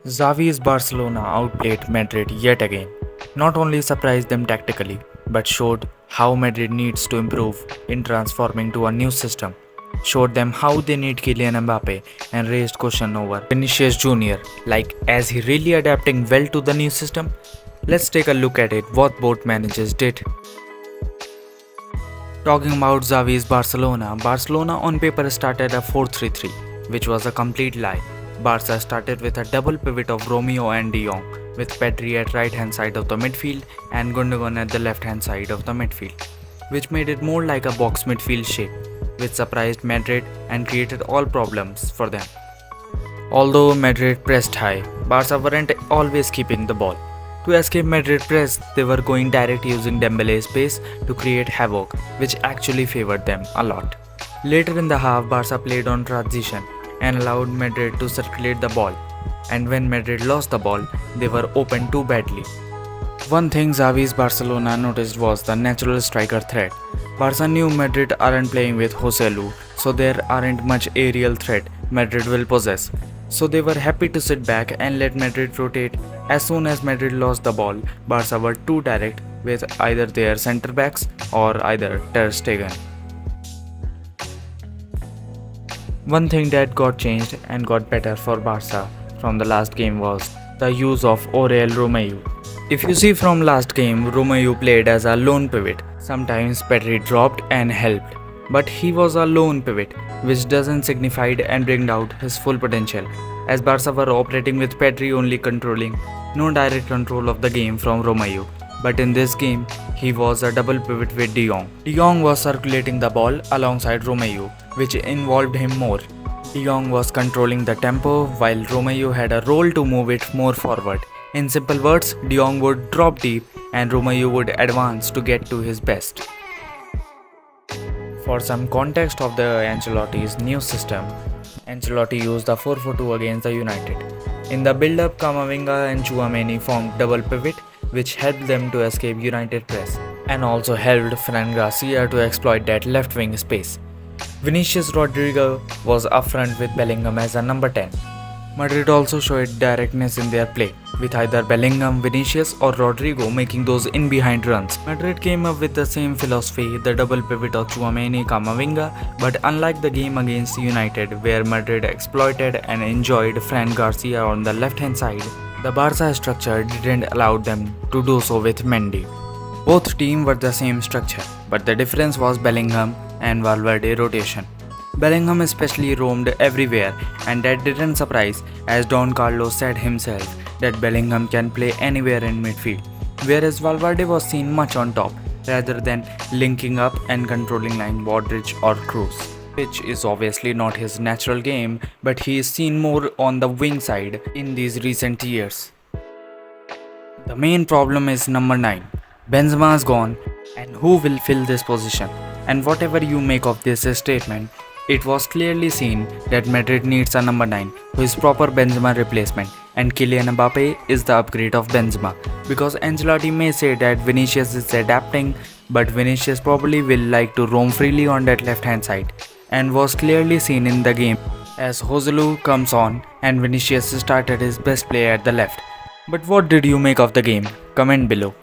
Xavi's Barcelona outplayed Madrid yet again. Not only surprised them tactically, but showed how Madrid needs to improve in transforming to a new system. Showed them how they need Kylian Mbappe and raised question over Vinicius Jr. Like, is he really adapting well to the new system? Let's take a look at it what both managers did. Talking about Xavi's Barcelona, Barcelona on paper started a 4-3-3, which was a complete lie. Barca started with a double pivot of Romeo and De Jong, with Pedri at right hand side of the midfield and Gundogan at the left hand side of the midfield, which made it more like a box midfield shape, which surprised Madrid and created all problems for them. Although Madrid pressed high, Barca weren't always keeping the ball. To escape Madrid press, they were going direct using Dembele's pace to create havoc, which actually favored them a lot. Later in the half, Barca played on transition and allowed Madrid to circulate the ball, and when Madrid lost the ball, they were open too badly. One thing Xavi's Barcelona noticed was the natural striker threat. Barca knew Madrid aren't playing with Joselu, so there aren't much aerial threat Madrid will possess. So they were happy to sit back and let Madrid rotate. As soon as Madrid lost the ball, Barca were too direct with either their centre backs or either Ter Stegen. One thing that got changed and got better for Barca from the last game was the use of Oriol Romeu. If you see from last game, Romeu played as a lone pivot. Sometimes Pedri dropped and helped, but he was a lone pivot, which doesn't signify and bring out his full potential, as Barca were operating with Pedri only controlling, no direct control of the game from Romeu. But in this game, he was a double pivot with De Jong. De Jong was circulating the ball alongside Romeu, which involved him more. De Jong was controlling the tempo while Romeu had a role to move it more forward. In simple words, De Jong would drop deep and Romeu would advance to get to his best. For some context of the Ancelotti's new system, Ancelotti used the 4-4-2 against the United. In the build-up, Camavinga and Tchouaméni formed double pivot, which helped them to escape United press, and also helped Fran Garcia to exploit that left wing space. Vinicius Rodrigo was up front with Bellingham as a number 10. Madrid also showed directness in their play, with either Bellingham, Vinicius or Rodrigo making those in-behind runs. Madrid came up with the same philosophy, the double pivot of Tchouaméni, Camavinga, but unlike the game against United where Madrid exploited and enjoyed Fran Garcia on the left-hand side, the Barca structure didn't allow them to do so with Mendy. Both teams were the same structure, but the difference was Bellingham and Valverde rotation. Bellingham especially roamed everywhere, and that didn't surprise, as Don Carlo said himself that Bellingham can play anywhere in midfield, whereas Valverde was seen much on top rather than linking up and controlling line Modric or Kroos, which is obviously not his natural game, but he is seen more on the wing side in these recent years. The main problem is number 9. Benzema is gone, and who will fill this position? And whatever you make of this statement, it was clearly seen that Madrid needs a number 9 who is proper Benzema replacement, and Kylian Mbappe is the upgrade of Benzema, because Ancelotti may say that Vinicius is adapting, but Vinicius probably will like to roam freely on that left hand side, and was clearly seen in the game as Joselu comes on and Vinicius started his best play at the left. But what did you make of the game? Comment below.